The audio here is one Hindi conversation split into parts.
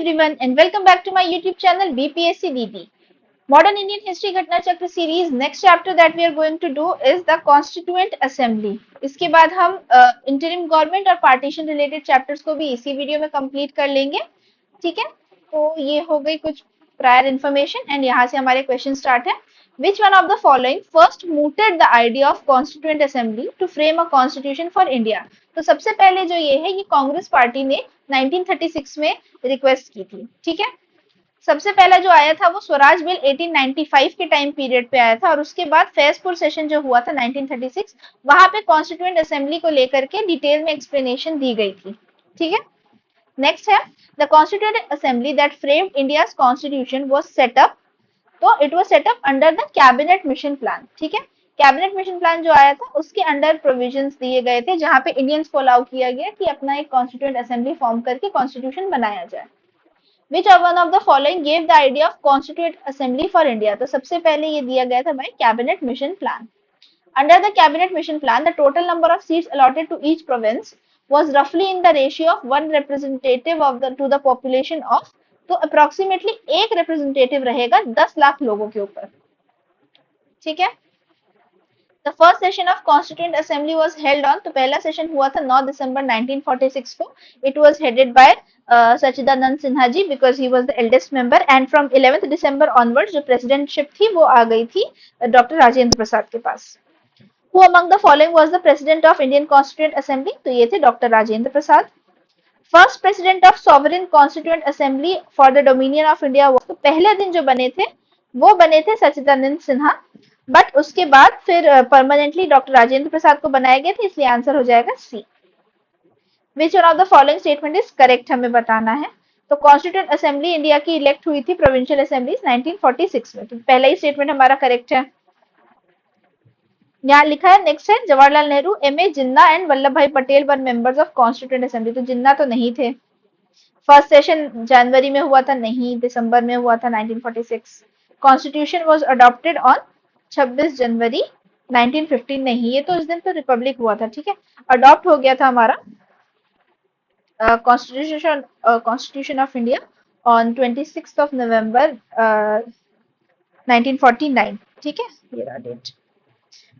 everyone and welcome back to my YouTube channel BPSC DD. Modern Indian History घटना चक्र series next chapter that we are going to do is the Constituent Assembly. इसके बाद हम interim government और partition related chapters को भी इसी वीडियो में complete कर लेंगे. ठीक है, तो ये हो गई कुछ prior information and यहाँ से हमारे question start है. Which one of the following first mooted the idea of Constituent Assembly to frame a constitution for India? तो सबसे पहले जो ये है ये कांग्रेस पार्टी ने 1936 में रिक्वेस्ट की थी. ठीक है, सबसे पहला जो आया था वो स्वराज बिल 1895 के टाइम पीरियड पे आया था और उसके बाद फैजपुर सेशन जो हुआ था 1936 वहां पे कॉन्स्टिट्यूएंट असेंबली को लेकर के डिटेल में एक्सप्लेनेशन दी गई थी. ठीक है, नेक्स्ट है the constituent assembly that framed India's constitution was set up. तो it was set up under the cabinet mission plan. ठीक है, कैबिनेट मिशन प्लान जो आया था उसके अंडर प्रोविजंस दिए गए थे जहां पे इंडियंस को अलाउ किया गया कि अपना एक कॉन्स्टिट्यूएंट असेंबली फॉर्म करके कॉन्स्टिट्यूशन बनाया जाए. Which of one of the following gave the idea of constituent assembly for India? तो सबसे पहले ये दिया गया था by cabinet mission plan. Under the cabinet mission plan, the total number of seats allotted to each province was roughly in the ratio of one representative of the to the population of. तो अप्रोक्सीमेटली एक रिप्रेजेंटेटिव रहेगा 10 लाख लोगों के ऊपर. ठीक है, the first session of constituent assembly was held on. तो पहला सेशन हुआ था 9 दिसंबर 1946 को. It was headed by Sachchidananda Sinha ji because he was the eldest member and from 11th December onwards जो प्रेसिडेंटशिप थी वो आ गई थी डॉक्टर राजेंद्र प्रसाद के पास. Who among the following was the president of Indian Constituent Assembly? तो ये थे doctor Rajendra Prasad. First president of sovereign constituent assembly for the dominion of India. तो पहले दिन जो बने थे वो बने थे सचिदानंद सिन्हा, बट उसके बाद फिर परमानेंटली डॉक्टर राजेंद्र प्रसाद को बनाया गया था, इसलिए आंसर हो जाएगा C. Which one of the following statement is correct हमें बताना है. तो कॉन्स्टिट्यूएंट असेंबली इंडिया की इलेक्ट हुई थी प्रोविंशियल असेंबलीज 1946 में. तो पहला ही स्टेटमेंट हमारा करेक्ट है. यहाँ लिखा है नेक्स्ट है जवाहरलाल नेहरू, एम.ए. जिन्ना एंड वल्लभ भाई Patel were members of constituent assembly. तो जिन्ना तो नहीं थे. फर्स्ट सेशन जनवरी में हुआ था, नहीं दिसंबर में हुआ था 1946. कॉन्स्टिट्यूशन वाज अडॉप्टेड ऑन 26 जनवरी 1915. नहीं, ये तो इस दिन तो रिपब्लिक हुआ था. ठीक है, अडॉप्ट हो गया था हमारा constitution of India on 26 of November 1949. ठीक है, ये रहा date.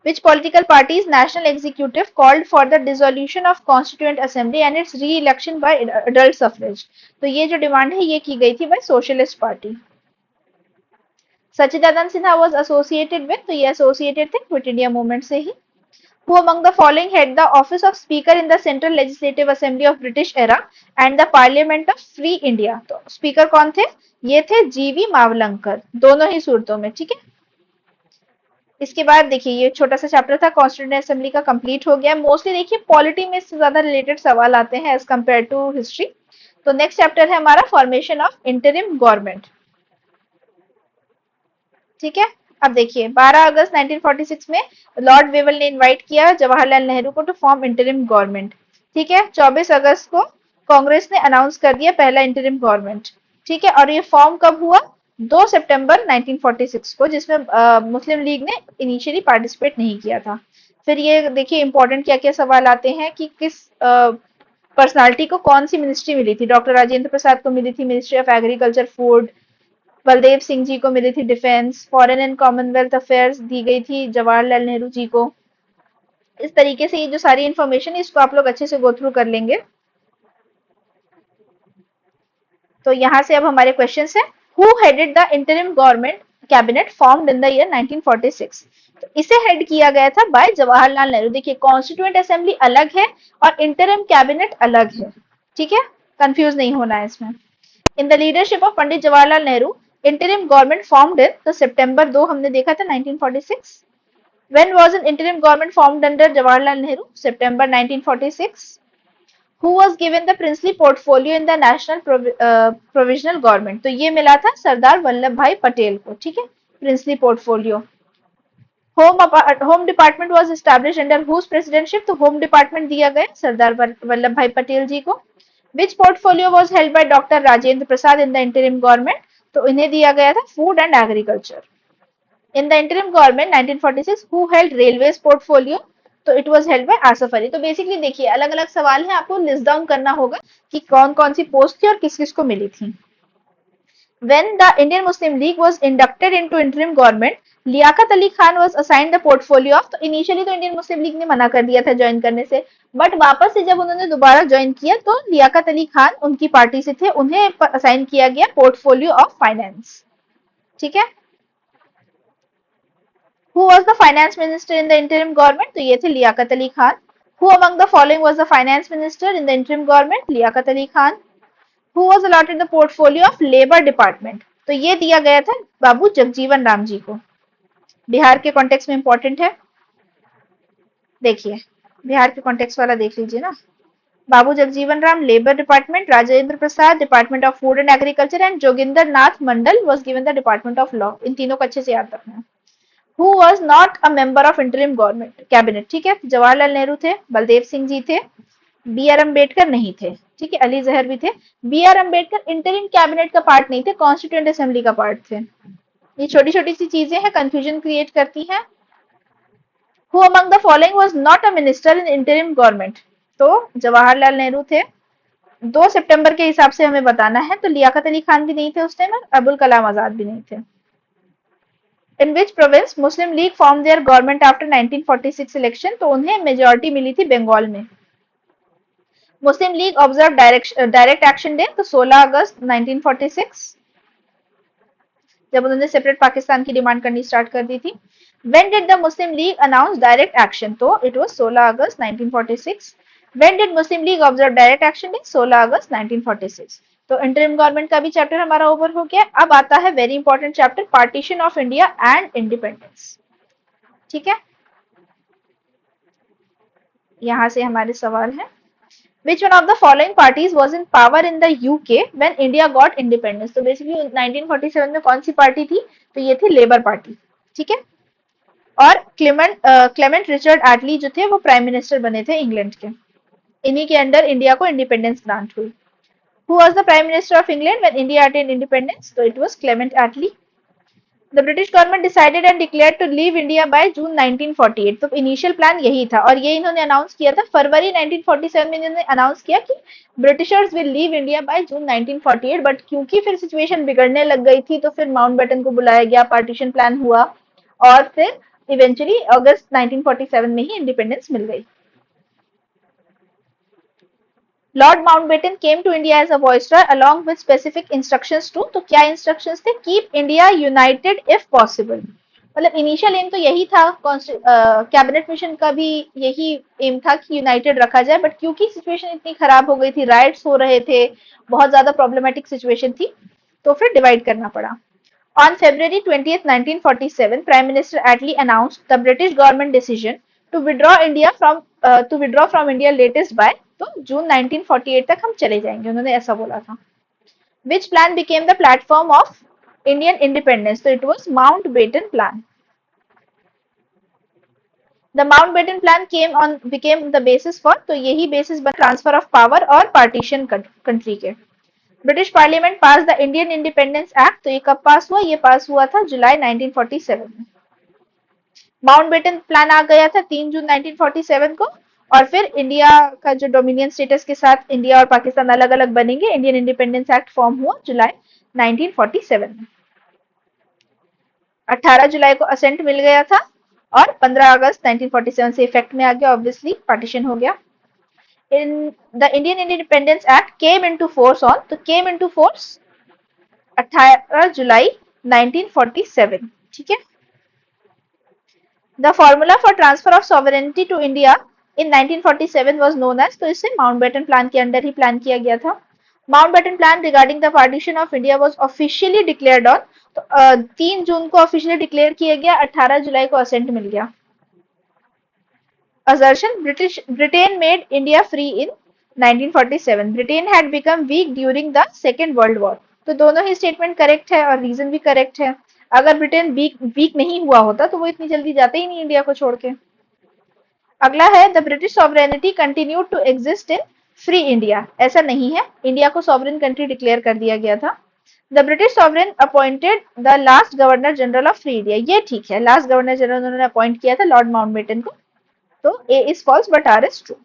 Which political party's national executive called for the dissolution of Constituent Assembly and its re-election by adult suffrage? तो ये जो डिमांड है ये की गई थी by Socialist Party. Sachidanand Sinha was associated with, तो ये associated थे Quit India movement से ही. Who among the following had the office of Speaker in the Central Legislative Assembly of British era and the Parliament of Free India? तो स्पीकर कौन थे? ये थे जीवी मावलंकर, दोनों ही सूरतों में. ठीक है, इसके बाद देखिए ये छोटा सा चैप्टर था कॉन्स्टिट्यूएंट असेंबली का कंप्लीट हो गया. मोस्टली देखिए पॉलिटी में इससे ज्यादा रिलेटेड सवाल आते हैं एज कंपेयर टू हिस्ट्री. तो नेक्स्ट चैप्टर है हमारा फॉर्मेशन ऑफ इंटरिम गवर्नमेंट. ठीक है, अब देखिए 12 अगस्त 1946 में लॉर्ड वेवल ने इनवाइट किया जवाहरलाल नेहरू को टू फॉर्म इंटरिम गवर्नमेंट. ठीक है, 24 अगस्त को कांग्रेस ने अनाउंस कर दिया पहला इंटरिम गवर्नमेंट. ठीक है, और ये फॉर्म कब हुआ? 2 सितंबर 1946 को, जिसमें मुस्लिम लीग ने इनिशियली पार्टिसिपेट नहीं किया था. फिर ये देखिए इंपॉर्टेंट क्या क्या सवाल आते हैं कि किस पर्सनालिटी को कौन सी मिनिस्ट्री मिली थी. डॉक्टर राजेंद्र प्रसाद को मिली थी ministry of agriculture food, Baldev Singh ji को मिली थी defence, foreign and commonwealth affairs दी गई थी जवाहरलाल नेहरू जी को. इस तरीके से ये जो सारी इंफॉर्मेशन है इसको आप लोग अच्छे से गो थ्रू कर लेंगे. तो यहाँ से अब हमारे क्वेश्चन है Who headed the interim government cabinet formed in the year 1946? तो इसे हेड किया गया था बाय जवाहरलाल नेहरू. देखिए कॉन्स्टिट्यूएंट असेंबली अलग है और इंटरिम कैबिनेट अलग है. ठीक है, कंफ्यूज नहीं होना है इसमें. In the leadership of Pandit Jawaharlal Nehru interim government formed in तो सितंबर 2 हमने देखा था 1946. When was an interim government formed under Jawaharlal Nehru? September 1946. Who was given the princely portfolio in the national provisional government? तो ये मिला था सरदार वल्लभ भाई पटेल को. ठीक है, princely portfolio. Home department was established under whose presidentship? तो होम डिपार्टमेंट दिया गया सरदार वल्लभ भाई पटेल जी को. Which portfolio was held by doctor Rajendra Prasad in the interim government? तो इन्हें दिया गया था food and agriculture. In the interim government 1946 who held railways portfolio? तो it was held by Asaf Ali. तो बेसिकली देखिए अलग अलग सवाल हैं, आपको लिस्ट डाउन करना होगा कि कौन कौन सी पोस्ट थी और किस किस को मिली थी. When the Indian Muslim League was inducted into interim government, Liaquat Ali Khan was assigned the portfolio of, तो इनिशियली तो इंडियन मुस्लिम लीग ने मना कर दिया था ज्वाइन करने से, बट वापस से जब उन्होंने दोबारा ज्वाइन किया तो लियाकत अली खान उनकी पार्टी से थे, उन्हें असाइन किया गया पोर्टफोलियो ऑफ फाइनेंस। ठीक है। Who was the finance minister in the interim government? तो ये थे Liaquat Ali Khan. Who among the following was the finance minister in the interim government? Liaquat Ali Khan. Who was allotted the portfolio of labor department? तो ये दिया गया था बाबू जगजीवन राम जी को। बिहार के कॉन्टेक्स्ट में इंपॉर्टेंट है, देखिए बिहार के कॉन्टेक्स्ट वाला देख लीजिए ना। Babu Jagjivan Ram labour department, Rajendra Prasad department of food and agriculture and Jogendra Nath Mandal was given the department of law. इन तीनों को अच्छे से याद रखना है। Who was not a member of interim government cabinet? ठीक है, जवाहरलाल नेहरू थे, बलदेव सिंह जी थे, बी आर अम्बेडकर नहीं थे। ठीक है, अली जहर भी थे। B R Ambedkar interim cabinet का पार्ट नहीं थे, कॉन्स्टिट्यूएंट असेंबली का पार्ट थे। ये छोटी छोटी सी चीजें हैं, कंफ्यूजन क्रिएट करती हैं। Who among the following was not a minister in interim government? तो जवाहरलाल नेहरू थे। 2 सितंबर के हिसाब से हमें बताना है, तो लियाकत अली खान भी नहीं थे उस टाइम, अबुल कलाम आजाद भी नहीं थे। In which province Muslim League formed their government after 1946 election? तो उन्हें मेजोरिटी मिली थी बंगाल में। Muslim League observe direct action day, तो 16 अगस्त 1946, जब उन्होंने सेपरेट पाकिस्तान की डिमांड करनी स्टार्ट कर दी थी। When did the Muslim League announce direct action? तो it was 16 August 1946। When did Muslim League observe direct action day? 16 अगस्त 1946। तो इंटरिम गवर्नमेंट का भी चैप्टर हमारा ओवर हो गया। अब आता है very important chapter, partition of India and independence. ठीक है, यहां से हमारे सवाल है, Which one of the following parties was in power in the UK when India got independence? तो बेसिकली 1947 में कौन सी पार्टी थी? तो ये थी लेबर पार्टी। ठीक है, और क्लेमेंट रिचर्ड एटली जो थे वो प्राइम मिनिस्टर बने थे इंग्लैंड के। इन्हीं के अंडर इंडिया को इंडिपेंडेंस ग्रांट हुई। Who was the prime minister of England when India attained independence? तो it was Clement Attlee। The British government decided and declared to leave India by June 1948। तो इनिशियल प्लान यही था, और ये इन्होंने अनाउंस किया था फरवरी 1947 में। इन्होंने अनाउंस किया कि Britishers will leave India by June 1948, but क्योंकि फिर सिचुएशन बिगड़ने लग गई थी तो फिर माउंटबेटन को बुलाया गया, पार्टीशन प्लान हुआ, और फिर इवेंचुअली अगस्त 1947 में ही इंडिपेंडेंस मिल गई। Lord Mountbatten came to India as a viceroy along with specific instructions to, तो क्या इंस्ट्रक्शंस थे? Keep India united if possible. मतलब इनिशियल एम तो यही था, कैबिनेट मिशन का भी यही एम था कि यूनाइटेड रखा जाए, बट क्योंकि सिचुएशन इतनी खराब हो गई थी, राइट्स हो रहे थे, बहुत ज्यादा प्रॉब्लमेटिक सिचुएशन थी, तो फिर डिवाइड करना पड़ा। On February 20th, 1947, Prime Minister Attlee announced the British government decision to withdraw from India latest by, तो जून 1948 तक हम चले जाएंगे, उन्होंने ऐसा बोला था। Which plan became the platform of Indian independence? तो it was Mountbatten Plan। The Mountbatten Plan became the basis for, तो यही basis बन ट्रांसफर ऑफ पावर और पार्टीशन कंट्री के। British parliament pass the Indian independence act, तो ये कब पास हुआ? ये पास हुआ था जुलाई 1947 में। माउंटबेटन प्लान आ गया था 3 जून 1947 को, और फिर इंडिया का जो डोमिनियन स्टेटस के साथ इंडिया और पाकिस्तान अलग अलग बनेंगे, इंडियन इंडिपेंडेंस एक्ट फॉर्म हुआ जुलाई 1947 में। 18 जुलाई को असेंट मिल गया था, और 15 अगस्त 1947 से इफेक्ट में आ गया, ऑब्वियसली पार्टीशन हो गया। In the Indian Independence Act came into force on, तो came into force 18 जुलाई 1947। ठीक है, The formula for transfer of sovereignty to India in 1947 was known as, तो इसे माउंटबेटन प्लान के अंडर ही प्लान किया गया था। Mountbatten plan regarding the partition of India was officially declared on, तो 3 जून को ऑफिशियली डिक्लेयर किया गया, 18 जुलाई को असेंट मिल गया। Assertion, Britain made India free in 1947। Britain had become weak during the Second World War। तो दोनों ही स्टेटमेंट करेक्ट है और रीजन भी करेक्ट है। अगर ब्रिटेन वीक नहीं हुआ होता तो वो इतनी जल्दी जाते ही नहीं इंडिया को छोड़ के। अगला है, the British sovereignty continued to exist in free India. ऐसा नहीं है, इंडिया को सॉवरेन कंट्री डिक्लेयर कर दिया गया था। The British sovereign appointed the last governor general of free India. ये ठीक है, लास्ट गवर्नर जनरल उन्होंने अपॉइंट किया था लॉर्ड माउंटबेटन को, तो A is false but R is true।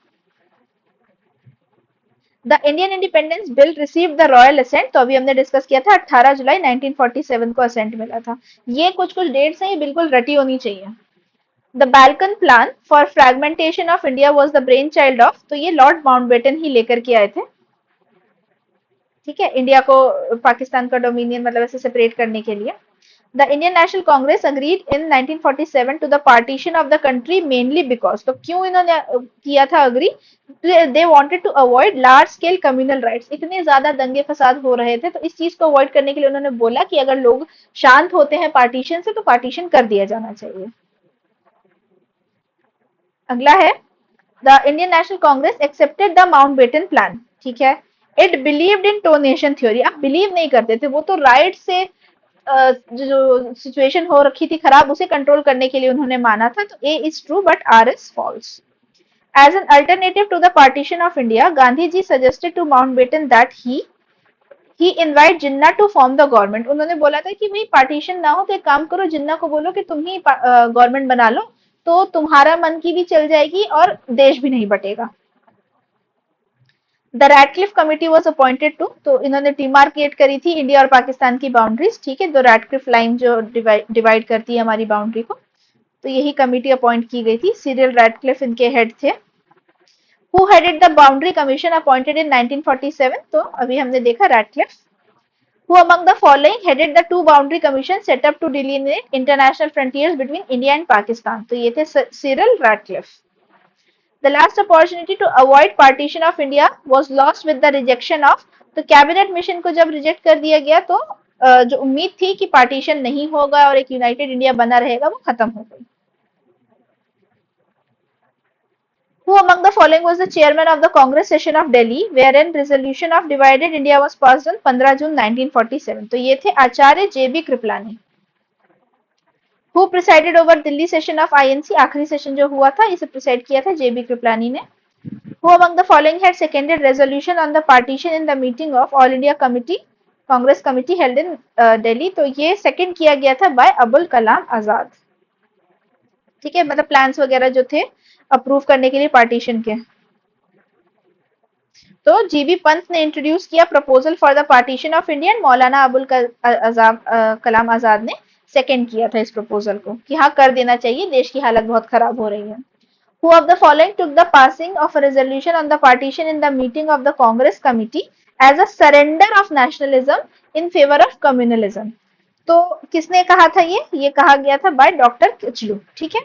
The Indian independence bill receive the royal assent, तो अभी हमने डिस्कस किया था 18 जुलाई 1947 को असेंट मिला था। ये कुछ कुछ डेट्स हैं, ये बिल्कुल रटी होनी चाहिए। The Balkan plan for fragmentation of India was the brain child of, तो ये लॉर्ड माउंटबेटन ही लेकर के आए थे। ठीक है, इंडिया को पाकिस्तान का डोमिनियन मतलब ऐसे सेपरेट करने के लिए। The Indian National Congress agreed in 1947 to the partition of the country mainly because, तो क्यों इन्होंने किया था agree? They wanted to avoid large scale communal riots, इतने ज्यादा दंगे फसाद हो रहे थे, तो इस चीज को अवॉइड करने के लिए उन्होंने बोला कि अगर लोग शांत होते हैं पार्टीशन से तो पार्टीशन कर दिया जाना चाहिए। अगला है the Indian National Congress accepted the Mountbatten plan. ठीक है, it believed in donation theory, आप बिलीव नहीं करते थे, वो तो राइट से जो सिचुएशन हो रखी थी खराब उसे कंट्रोल करने के लिए उन्होंने माना था, तो A is true but R is false. As an alternative to the partition of India, Gandhi ji suggested to Mountbatten that he invite Jinnah to form the government, उन्होंने बोला था कि भाई पार्टीशन ना हो तो एक काम करो, जिन्ना को बोलो कि तुम ही गवर्नमेंट बना लो, तो तुम्हारा मन की भी चल जाएगी और देश भी नहीं बटेगा। The Radcliffe committee was appointed to, तो इन्होंने डिमार्केट करी थी इंडिया और पाकिस्तान की बाउंड्रीज। ठीक है, तो रैटक्लिफ लाइन जो डिवाइड करती है हमारी बाउंड्री को, तो यही कमिटी अपॉइंट की गई थी। सीरियल रैटक्लिफ इनके हेड थे। Who headed the boundary commission appointed in 1947, तो अभी हमने देखा Ratcliffe. Who among the following headed the two boundary commissions set up to delineate international frontiers between India and Pakistan? तो ये थे Cyril Ratcliffe. The last opportunity to avoid partition of India was lost with the rejection of, तो कैबिनेट मिशन को जब रिजेक्ट कर दिया गया तो जो उम्मीद थी कि पार्टीशन नहीं होगा और एक यूनाइटेड इंडिया बना रहेगा वो खत्म हो गई। Who among the following was the chairman of the Congress session of Delhi wherein resolution of divided India was passed on 15 जून 1947? तो ये थे Acharya JB Kripalani. Who presided over Delhi session of INC, आखिरी सेशन जो हुआ था इसे प्रिसाइड किया था जेबी कृपलानी ने। Who among the following had seconded resolution on the partition in the meeting of All India Committee, Congress Committee held in Delhi? तो ये सेकंड किया गया था बाय अबुल कलाम आजाद। ठीक है, मतलब प्लान्स वगैरह जो थे अप्रूव करने के लिए पार्टीशन के, तो जीबी पंत ने इंट्रोड्यूस किया proposal for the partition of India, Maulana Abul Kalam Azad ने सेकंड किया था इस प्रपोजल को कि हाँ कर देना चाहिए, देश की हालत बहुत खराब हो रही है। Who of the following took the passing of a resolution on the partition in the meeting of the Congress Committee as a surrender of nationalism in favor of communalism? तो किसने कहा था ये कहा गया था बाय डॉक्टर किचलू। ठीक है,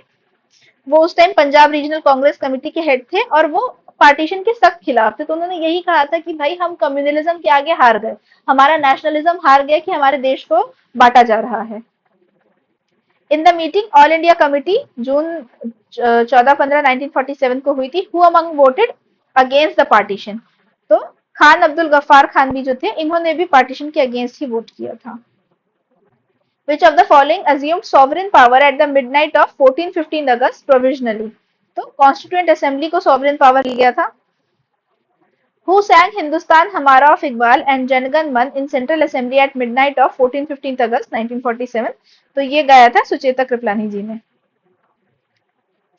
वो उस time Punjab regional Congress committee के हेड थे और वो पार्टीशन के सख्त खिलाफ थे, तो उन्होंने यही कहा था कि भाई हम कम्युनलिज्म के आगे हार गए, हमारा नेशनलिज्म हार गया कि हमारे देश को बांटा जा रहा है। In the meeting all India committee June 14-15-1947 को हुई थी। Who among voted against the partition? तो खान अब्दुल गफ्फार खान भी जो थे इन्होंने भी पार्टीशन के अगेंस्ट ही वोट किया था। Which of the following assumed sovereign power at the midnight of 14-15 August provisionally? तो कॉन्स्टिट्यूएंट असेंबली को सॉवरेन पावर दिया गया था। Who sang हिंदुस्तान हमारा of Iqbal and Janagana Mana in central assembly at midnight of 14-15 August 1947? तो ये गाया था सुचेता कृपलानी जी ने।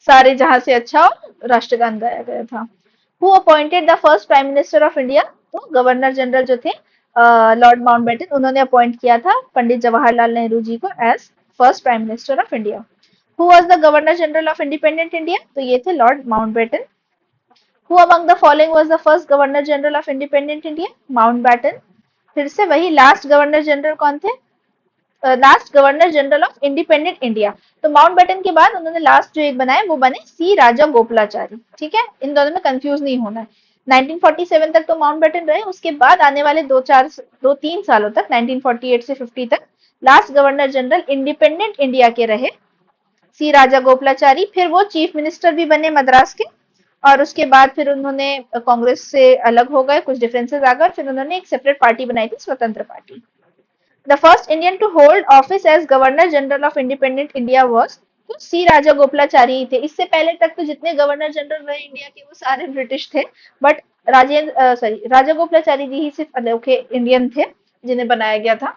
सारे जहां से अच्छा हो राष्ट्रगान गाया गया था। Who appointed the first prime minister of India? तो गवर्नर जनरल जो थे लॉर्ड माउंटबेटन, उन्होंने अपॉइंट किया था पंडित जवाहरलाल नेहरू जी को as first prime minister of India. Who was the governor general of independent India? तो ये थे Lord Mountbatten. Who among the following was the first governor general of independent India? Mountbatten. फिर से वही लास्ट गवर्नर जनरल कौन थे? Last governor general of independent India. तो माउंटबेटन के बाद उन्होंने लास्ट जो एक बनाए वो बने सी राजा गोपालाचारी। ठीक है, इन दोनों में कंफ्यूज नहीं होना है। 1947 तक तो माउंटबेटन रहे, उसके बाद आने वाले 2-3 सालों तक 1948 से 50 तक last governor general independent India के रहे सी राजा गोपालाचारी। फिर वो चीफ मिनिस्टर भी बने मद्रास के, और उसके बाद फिर उन्होंने कांग्रेस से अलग हो गए, कुछ डिफरेंसेस आ गए, फिर उन्होंने एक सेपरेट पार्टी बनाई थी, स्वतंत्र party. The first Indian to hold office as Governor General of Independent India was, तो सी राजा गोपालाचारी ही थे। इससे पहले तक तो जितने गवर्नर जनरल रहे इंडिया के वो सारे ब्रिटिश थे, बट राजा गोपालाचारी जी ही सिर्फ अनोखे इंडियन थे जिन्हें बनाया गया था।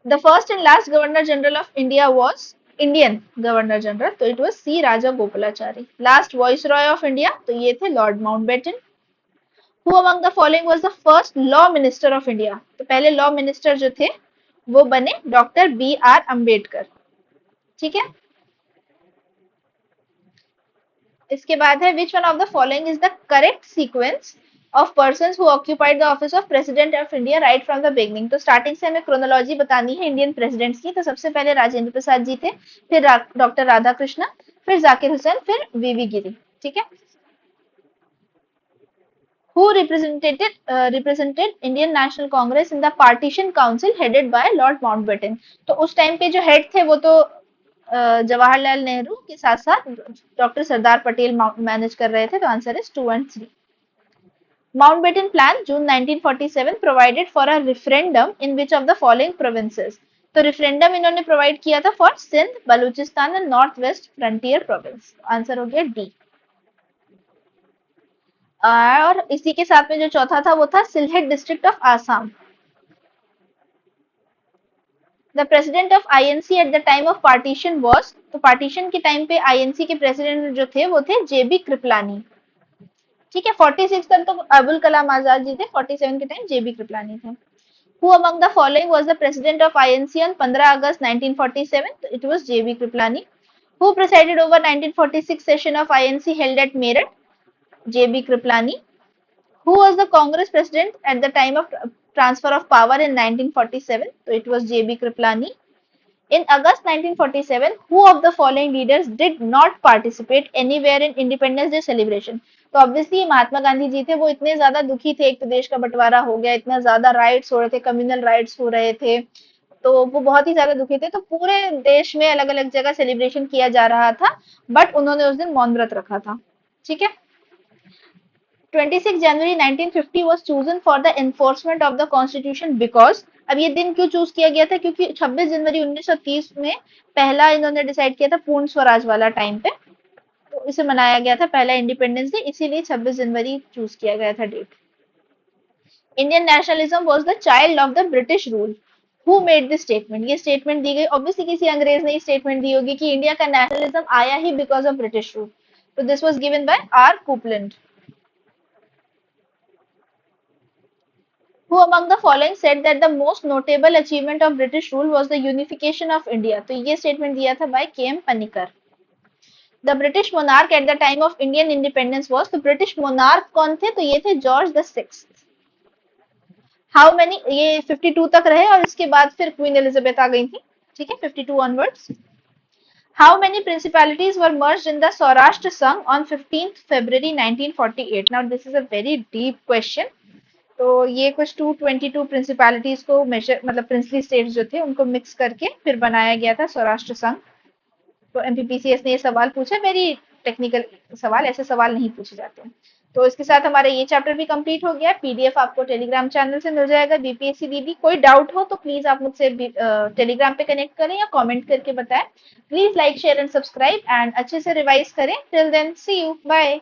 The first and last governor general of India was Indian governor general, तो it was C Raja Gopalachari. Last viceroy of India, तो ये थे Lord Mountbatten. Who among the following was the first law minister of India? तो पहले लॉ मिनिस्टर जो थे वो बने डॉक्टर बी आर अम्बेडकर। ठीक है, इसके बाद है विच one of the following is the correct sequence of persons who occupied the office of president of India right from the beginning. तो स्टार्टिंग से हमें क्रोनोलॉजी बतानी है इंडियन प्रेसिडेंट्स की। तो सबसे पहले राजेंद्र प्रसाद जी थे, फिर डॉक्टर राधा कृष्णा, फिर जाकिर हुसैन, फिर वीवी गिरी। ठीक है, who represented Indian National Congress in the Partition Council headed by Lord Mountbatten। तो उस टाइम पे जो हेड थे वो तो जवाहरलाल नेहरू के साथ साथ डॉक्टर सरदार पटेल मैनेज कर रहे थे। तो answer is 2 and 3। Mountbatten Plan June 1947 provided for a referendum in which of the following provinces। तो रिफरेंडम इन्होंने प्रोवाइड किया था for Sindh, Balochistan and north west frontier province. Answer हो गया डी। और इसी के साथ में जो चौथा था वो था Sylhet district of Assam. The president of INC at the time of partition was. तो पार्टीशन के टाइम पे आईएनसी के प्रेसिडेंट जो थे वो थे जेबी कृपलानी। ठीक है, 46 तक तो अबुल कलाम आजाद जी थे, 47 के टाइम जेबी कृपलानी थे। Who among the following was the president of INC on 15 August 1947? So it was JB Kripalani. Who presided over 1946 session of INC held at Meerut? JB Kripalani. Who was the Congress president at the time of transfer of power in 1947? So it was JB Kripalani. In August 1947, who of the following leaders did not participate anywhere in Independence Day celebration? तो ऑब्वियसली महात्मा गांधी जी थे, वो इतने ज्यादा दुखी थे, एक तो देश का बंटवारा हो गया, इतना ज्यादा राइट्स हो रहे थे, कम्युनल राइट्स हो रहे थे, तो वो बहुत ही ज्यादा दुखी थे। तो पूरे देश में अलग अलग जगह सेलिब्रेशन किया जा रहा था, बट उन्होंने उस दिन मौन व्रत रखा था। ठीक है, 26 जनवरी 1950 was chosen for the enforcement of the constitution because। अब ये दिन क्यों चूज किया गया था? क्योंकि 26 जनवरी 1930 में पहला इन्होंने डिसाइड किया था पूर्ण स्वराज वाला टाइम पे, तो इसे मनाया गया था पहला इंडिपेंडेंस डे, इसीलिए 26 जनवरी चूज किया गया था date. Indian nationalism was the child of the British rule. Who made this statement? ये स्टेटमेंट दी गई, ऑब्वियसली किसी अंग्रेज ने स्टेटमेंट दी होगी कि इंडिया का नेशनलिज्म आया ही बिकॉज ऑफ ब्रिटिश रूल। तो this was given by R Coupland. Who among the following said that the most notable achievement of British rule was the unification of India? तो ये statement दिया था by K.M. Panikkar। The British monarch at the time of Indian independence was। तो British monarch कौन थे? तो ये थे George the sixth. How many? ये 52 तक रहे और इसके बाद फिर क्वीन एलिजाबेथ आ गई थी। ठीक है, 52 onwards। How many principalities were merged in the Saurashtra Sangh on 15th February 1948? Now this is a very deep question। तो ये कुछ 222 प्रिंसिपैलिटीज को मेजर, मतलब प्रिंसली स्टेट्स जो थे उनको मिक्स करके फिर बनाया गया था सौराष्ट्र संघ। तो एमपीपीसीएस ने ये सवाल पूछा, वेरी टेक्निकल सवाल, ऐसे सवाल नहीं पूछे जाते हैं। तो इसके साथ हमारा ये चैप्टर भी कंप्लीट हो गया। पीडीएफ आपको टेलीग्राम चैनल से मिल जाएगा बीपीएससी दीदी। कोई डाउट हो तो प्लीज आप मुझसे टेलीग्राम पे कनेक्ट करें या कमेंट करके बताएं। Please like share and subscribe and अच्छे से रिवाइज करें। Till then see you, bye.